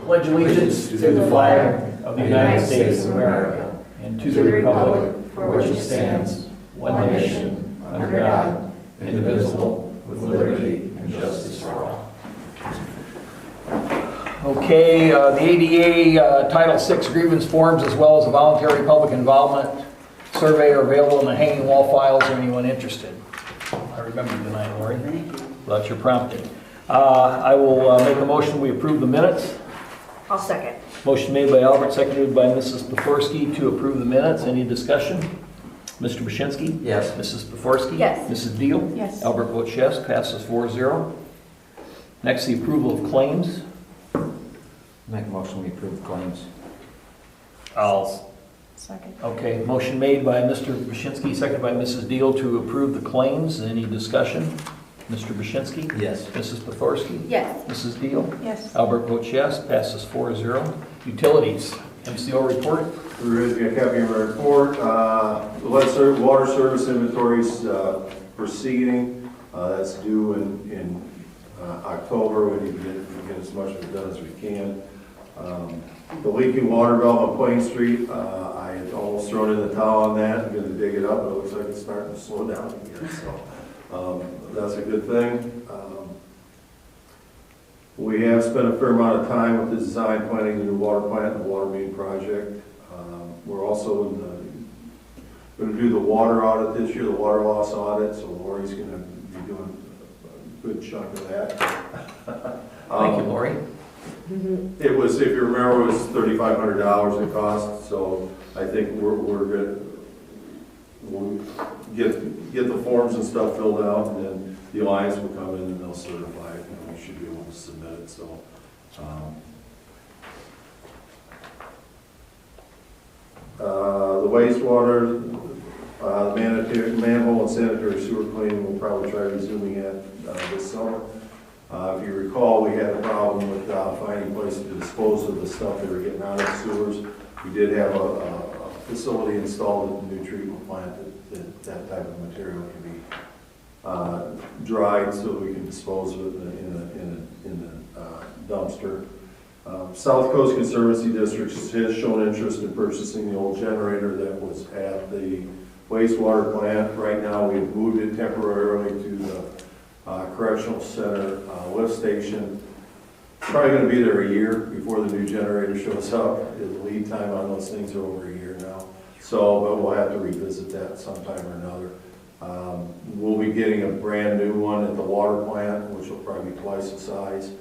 pledge allegiance to the flag of the United States of America and to the republic for which it stands, one nation, under God, indivisible, with liberty and justice for all. Okay, the ADA Title VI grievance forms as well as a voluntary public involvement survey are available in the hanging wall files for anyone interested. I remember tonight, Lori. Thank you. That's your prompting. I will make a motion we approve the minutes. I'll second. Motion made by Albert, seconded by Mrs. Poforsky to approve the minutes. Any discussion? Mr. Bashinsky? Yes. Mrs. Poforsky? Yes. Mrs. Deal? Yes. Albert votes yes, passes 4-0. Next, the approval of claims. Make a motion we approve the claims. I'll Second. Okay, motion made by Mr. Bashinsky, seconded by Mrs. Deal to approve the claims. Any discussion? Mr. Bashinsky? Yes. Mrs. Pothorsky? Yes. Mrs. Deal? Yes. Albert votes yes, passes 4-0. Utilities, MCO report. There is a copy of my report. The water service inventory is proceeding. That's due in October. We need to get as much of it done as we can. The leaking water valve on Plain Street, I had almost thrown in the towel on that. I'm going to dig it up, but it looks like it's starting to slow down again. So that's a good thing. We have spent a fair amount of time with the design planning the new water plant and the water main project. We're also going to do the water audit this year, the water loss audit. So Lori's going to be doing a good chunk of that. Thank you, Lori. It was, if you remember, it was $3,500 it cost, so I think we're good. We'll get the forms and stuff filled out, and then the Alliance will come in and they'll certify it, and we should be able to submit it, so. The wastewater, manhole and sanitary sewer cleaning, we'll probably try resuming it this summer. If you recall, we had a problem with finding places to dispose of the stuff that were getting out of the sewers. We did have a facility installed at the new treatment plant that type of material can be dried so we can dispose of it in the dumpster. South Coast Conservancy District has shown interest in purchasing the old generator that was at the wastewater plant. Right now, we've moved it temporarily to the Correctional Center lift station. It's probably going to be there a year before the new generator shows up. The lead time on those things are over a year now. So, but we'll have to revisit that sometime or another. We'll be getting a brand new one at the water plant, which will probably be twice the size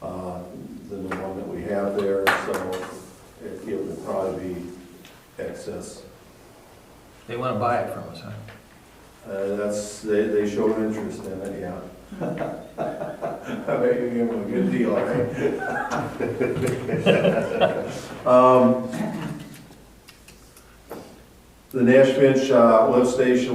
than the one that we have there. So it will probably be excess. They want to buy it from us, huh? They showed interest in it, yeah. I bet you give them a good deal, right? The Nash Finch lift station,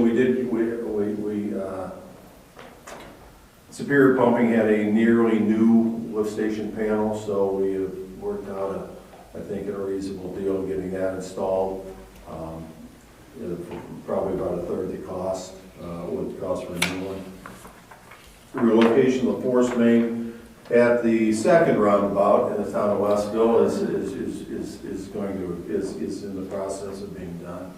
Superior Pumping had a nearly new lift station panel, so we have worked out I think a reasonable deal getting that installed. Probably about a third the cost, what it costs for a new one. The relocation of the force main at the second roundabout in the town of Westville is in the process of being done.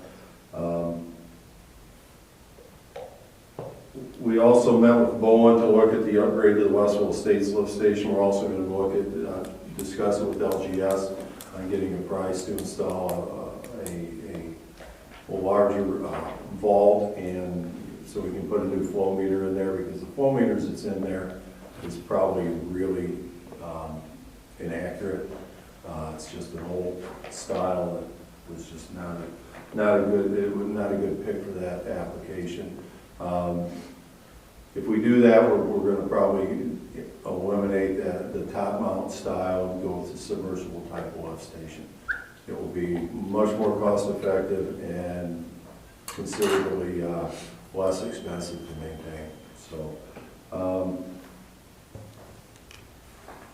We also met with Bowen to look at the upgrade to the Westville Estates lift station. We're also going to look at discuss it with LGS on getting a price to install a larger vault, and so we can put a new flow meter in there, because the flow meters that's in there is probably really inaccurate. It's just an old style that was just not a good pick for that application. If we do that, we're going to probably eliminate the top mount style and go with the submersible type of lift station. It will be much more cost effective and considerably less expensive to maintain. So,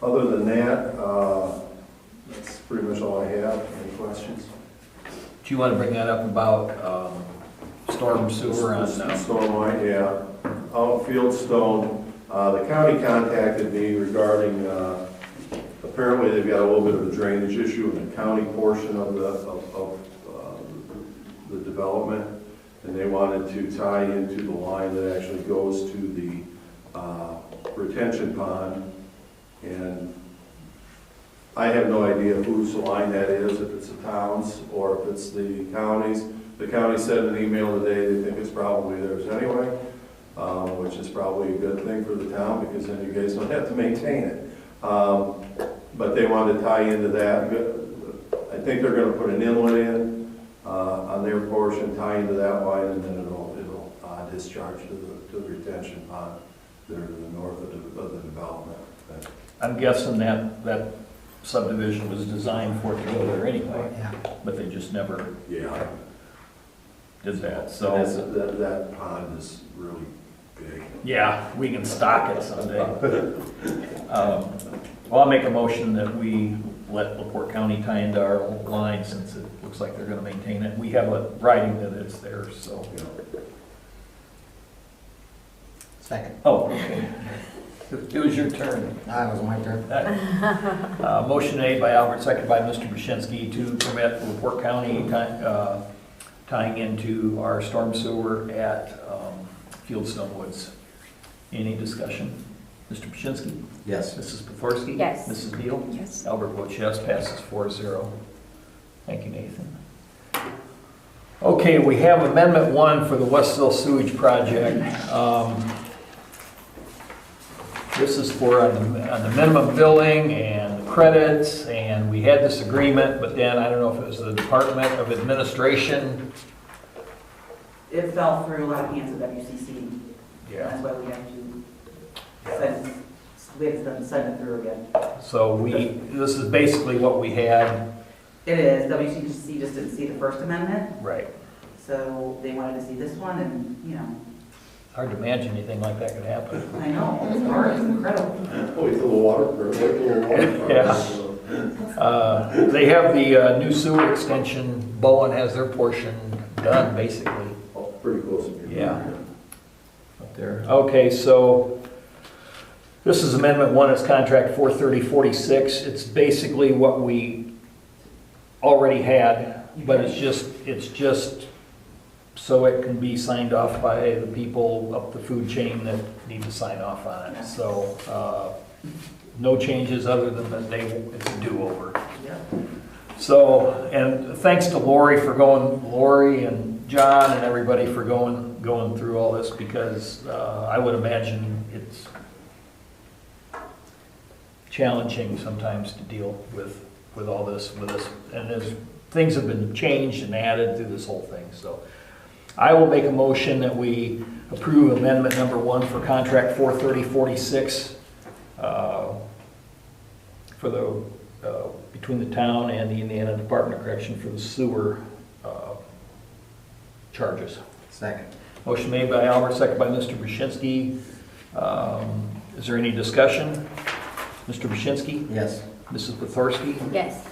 other than that, that's pretty much all I have. Any questions? Do you want to bring that up about storm sewer on Stone line, yeah. Outfield stone. The county contacted me regarding the apparently they've got a little bit of a drainage issue in the county portion of the development, and they wanted to tie into the line that actually goes to the retention pond. And I have no idea whose line that is, if it's the towns or if it's the counties. The county sent an email today, they think it's probably theirs anyway, which is probably a good thing for the town, because then you guys don't have to maintain it. But they wanted to tie into that. I think they're gonna put an inlet in on their portion, tie into that line, and then it'll discharge to the retention pond there to the north of the development. I'm guessing that subdivision was designed for it to go there anyway, Yeah. but they just never Yeah. did that, So so. that pond is really big. Yeah, we can stock it someday. Well, I'll make a motion that we let LaPorte County tie into our line, since it looks like they're gonna maintain it. We have a writing that it's theirs, so. Second. Oh, okay. It was your turn. That was my turn. Motion made by Albert, seconded by Mr. Brzezinski to permit LaPorte County tying into our storm sewer at Fieldstone Woods. Any discussion? Mr. Brzezinski? Yes. Mrs. Pothorsky? Yes. Mrs. Beal? Yes. Albert votes yes, passes 4-0. Thank you, Nathan. Okay, we have Amendment 1 for the Westville Sewage Project. This is for on the minimum billing and credits, and we had this agreement, but then I don't know if it was the Department of Administration. It fell through a lot of hands of WCC. Yeah. That's why we have to send it through again. So this is basically what we had. It is, WCC just didn't see the First Amendment, Right. so they wanted to see this one, and, Hard to imagine anything like that could happen. I know, it's hard, it's incredible. Wait till the water. Yeah. They have the new sewer extension. Bowen has their portion done, basically. Oh, pretty close. Yeah. Up there. Okay, so this is Amendment 1, it's contract 43046. It's basically what we already had, but it's just so it can be signed off by the people up the food chain that need to sign off on it. So, no changes other than that it's a do-over. Yeah. So, and thanks to Lori and John and everybody for going through all this, because I would imagine it's challenging sometimes to deal with all this, and things have been changed and added through this whole thing. So I will make a motion that we approve amendment number 1 for contract 43046 for the between the town and the Indiana Department of Correction for the sewer charges. Second. Motion made by Albert, second by Mr. Brzezinski. Is there any discussion? Mr. Brzezinski? Yes. Mrs. Pothorsky? Yes.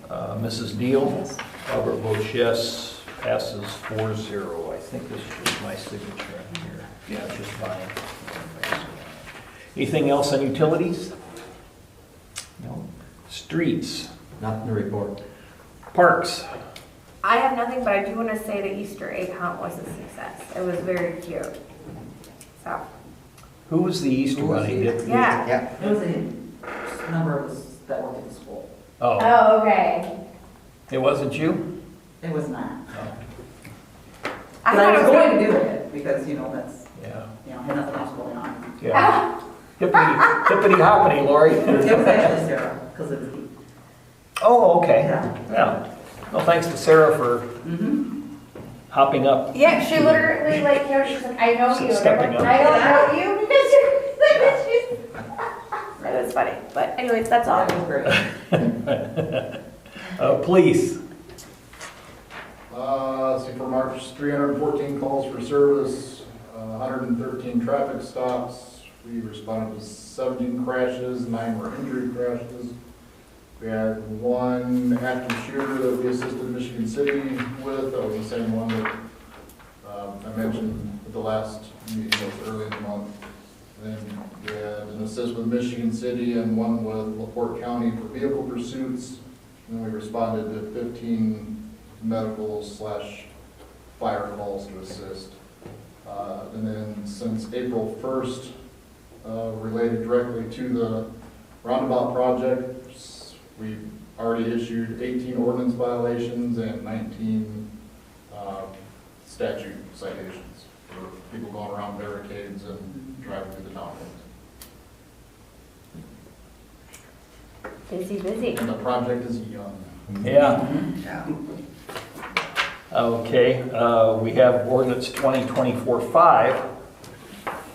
Mrs. Deal? Yes. Albert votes yes, passes 4-0. I think this is just my signature in here. Yeah, it's just fine. Anything else on utilities? No. Streets? Nothing to report. Parks? I have nothing, but I do want to say the Easter egg hunt was a success. It was very cute. So, Who was the Easter Who was Bunny? he? yeah. Yeah. It was a number of us that worked at the school. Oh, Oh, okay. it wasn't you? It was not. I But thought I was it going to do it, because, that's, Yeah. had nothing else going on. Yeah. Hippity hoppity, Lori. It was actually Sarah, because it was deep. Oh, okay. Yeah. Yeah. Well, thanks to Sarah for hopping up. Yeah, she literally she's like, I know you. And I'm Stepping like, up. I don't know you because you're. It was funny, but anyways, that's all. That was great. Police. Let's see, for March, 314 calls for service, 113 traffic stops. We responded to 17 crashes, 9 were injury crashes. We had 1 active shooter that we assisted Michigan City with. That was the same one that I mentioned at the last meeting, that was early in the month. Then we had an assist with Michigan City and one with LaPorte County for vehicle pursuits. And we responded to 15 medical/fire calls to assist. And then since April 1st, related directly to the roundabout project, we've already issued 18 ordinance violations and 19 statute citations for people going around barricades and driving through the town. Busy, busy. And the project is young. Yeah. Yeah. Okay, we have ordinance 2024-5,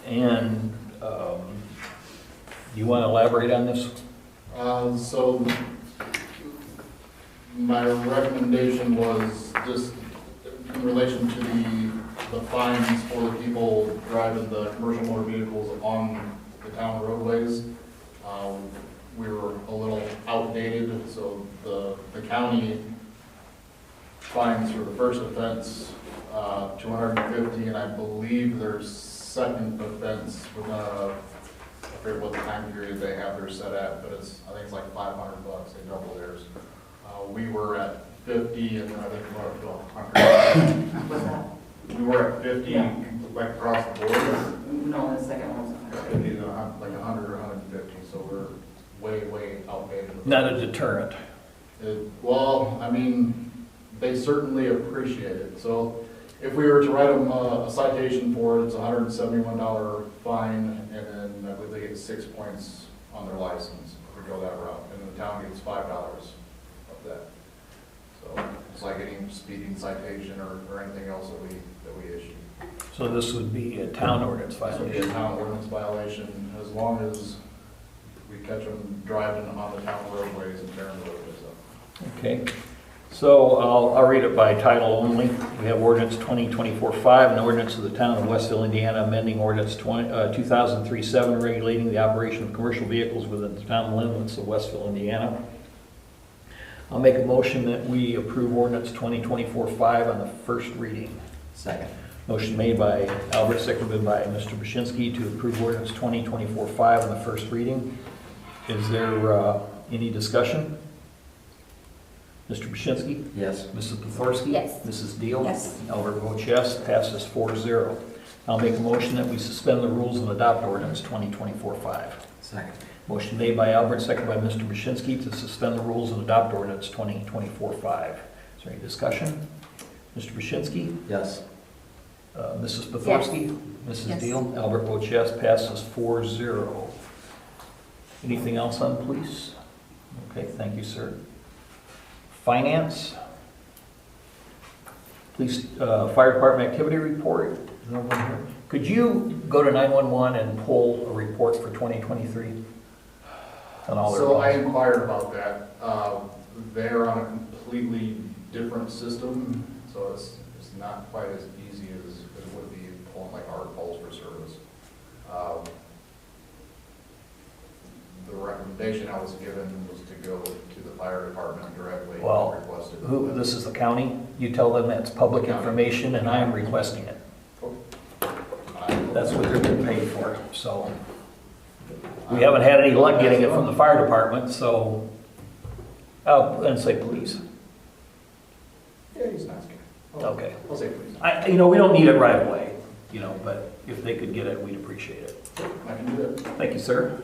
and you want to elaborate on this? So my recommendation was just in relation to the fines for the people driving the commercial motor vehicles on the town roadways. We were a little outdated, so the county fines for the first offense, $250, and I believe their second offense within I forget what the time period they have theirs set at, but I think it's like $500, they double theirs. We were at 50, and then I think we went up to 100. What's that? We were at 50, like across the board, No, the second one's 100. 50 to like 100 or 150, so we're way outdated. Not a deterrent. Well, I mean, they certainly appreciate it. So if we were to write them a citation for it, it's a $171 fine, and then I believe they get 6 points on their license if we go that route, and the town gets $5 of that. So it's like any speeding citation or anything else that we issue. So this would be a town ordinance This would be a violation. town ordinance violation as long as we catch them driving on the town roadways and tearing the roadways up. Okay, so I'll read it by title only. We have ordinance 2024-5, an ordinance of the town of Westville, Indiana, amending ordinance 2003-7, regulating the operation of commercial vehicles within the town limits of Westville, Indiana. I'll make a motion that we approve ordinance 2024-5 on the first reading. Second. Motion made by Albert, seconded by Mr. Bushinsky to approve ordinance 2024-5 on the first reading. Is there any discussion? Mr. Bushinsky? Yes. Mrs. Pothorsky? Yes. Mrs. Deal? Yes. Albert votes yes, passes 4-0. I'll make a motion that we suspend the rules and adopt ordinance 2024-5. Second. Motion made by Albert, seconded by Mr. Bushinsky to suspend the rules and adopt ordinance 2024-5. Is there any discussion? Mr. Bushinsky? Yes. Mrs. Pothorsky? Mrs. Yes. Deal? Albert votes yes, passes 4-0. Anything else on police? Okay, thank you, sir. Finance? Police, fire department activity report? No one here. Could you go to 911 and pull a report for 2023? On all their So I calls? inquired about that. They're on a completely different system, so it's not quite as easy as it would be pulling like our calls for service. The recommendation I was given was to go to the fire department directly Well, and request it. This is the county? You tell them that's public information and I am requesting it. That's what they're getting paid for, so. We haven't had any luck getting it from the fire department, so, and say please. Yeah, he's not scared. Okay. I'll say please. We don't need it right away, but if they could get it, we'd appreciate it. I can do that. Thank you, sir.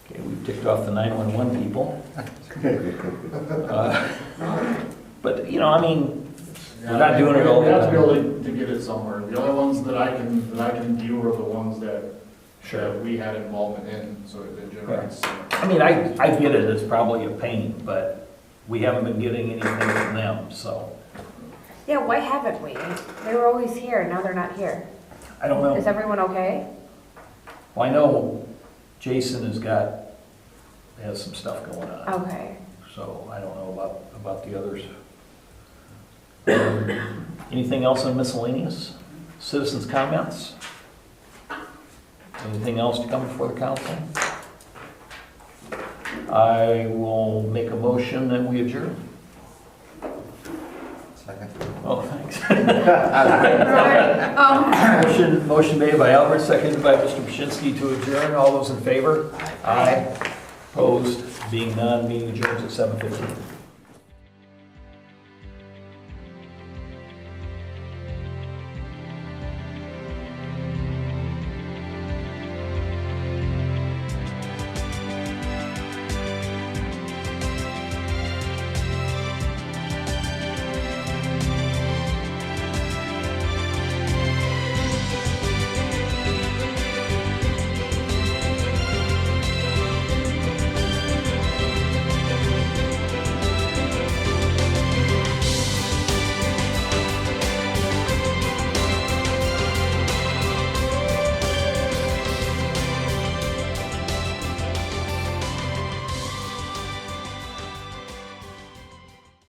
Okay, we've ticked off the 911 people. But, we're not doing it all the We have to be time. able to get it somewhere. The only ones that I can view are the ones that we had involvement in, so it generates. I get it, it's probably a pain, but we haven't been getting anything from them, so. Yeah, why haven't we? They were always here, now they're not here. I don't know. Is everyone okay? Well, I know Jason has some stuff going on, Okay. so I don't know about the others. Anything else on miscellaneous? Citizens' comments? Anything else to come before the council? I will make a motion that we adjourn. Second. Oh, thank Thanks. Oh. Motion made by Albert, seconded by Mr. Pachinski to adjourn. All those in favor? Aye. Opposed? Being none, meeting adjourns at 7:15.